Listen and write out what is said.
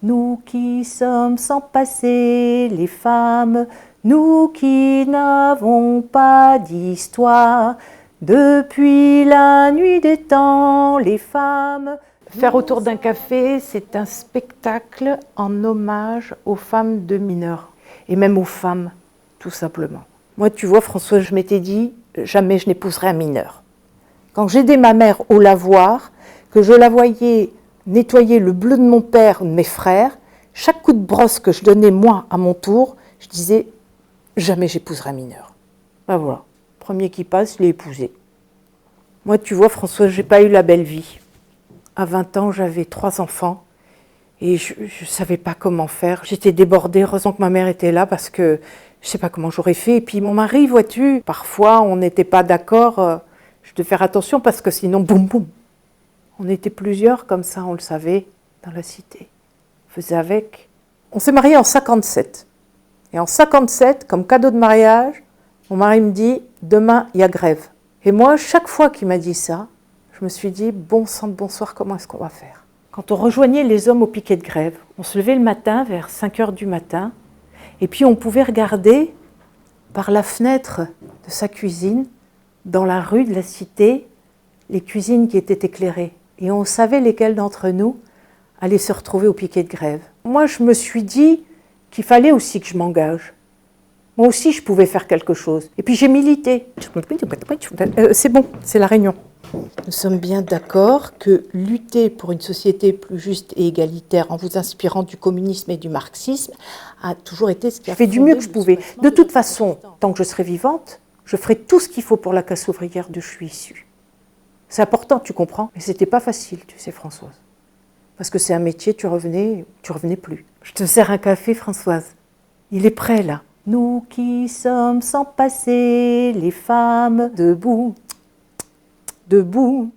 Nous qui sommes sans passé, les femmes, nous qui n'avons pas d'histoire, depuis la nuit des temps, les femmes... Faire autour d'un café, c'est un spectacle en hommage aux femmes de mineurs, et même aux femmes, tout simplement. Moi, tu vois, Françoise, je m'étais dit, jamais je n'épouserai un mineur. Quand j'aidais ma mère au lavoir, que je la voyais nettoyer le bleu de mon père ou de mes frères, chaque coup de brosse que je donnais moi à mon tour, je disais jamais j'épouserai un mineur. Ben voilà, premier qui passe, je l'ai épousé. Moi, tu vois, François, j'ai pas eu la belle vie. À 20 ans, j'avais 3 enfants et je savais pas comment faire. J'étais débordée, heureusement que ma mère était là parce que je sais pas comment j'aurais fait. Et puis mon mari, vois-tu, parfois on n'était pas d'accord. Je devais faire attention parce que sinon, boum boum. On était plusieurs comme ça, on le savait, dans la cité. On faisait avec. On s'est mariés en 57. Et en 57, comme cadeau de mariage, mon mari me dit « Demain, il y a grève ». Et moi, chaque fois qu'il m'a dit ça, je me suis dit « Bon sang de bonsoir, comment est-ce qu'on va faire ?» Quand on rejoignait les hommes au piquet de grève, on se levait le matin vers 5 heures du matin, et puis on pouvait regarder par la fenêtre de sa cuisine, dans la rue de la cité, les cuisines qui étaient éclairées. Et on savait lesquels d'entre nous allaient se retrouver au piquet de grève. Moi, je me suis dit qu'il fallait aussi que je m'engage. Moi aussi, je pouvais faire quelque chose. Et puis j'ai milité. C'est bon, c'est la réunion. Nous sommes bien d'accord que lutter pour une société plus juste et égalitaire en vous inspirant du communisme et du marxisme a toujours été ce qui a fait du mieux que je pouvais. De toute façon, tant que je serai vivante, je ferai tout ce qu'il faut pour la classe ouvrière d'où je suis issue. C'est important, tu comprends? Mais c'était pas facile, tu sais, Françoise. Parce que c'est un métier, tu revenais plus. Je te sers un café, Françoise. Il est prêt, là. Nous qui sommes sans passé, les femmes, debout, debout.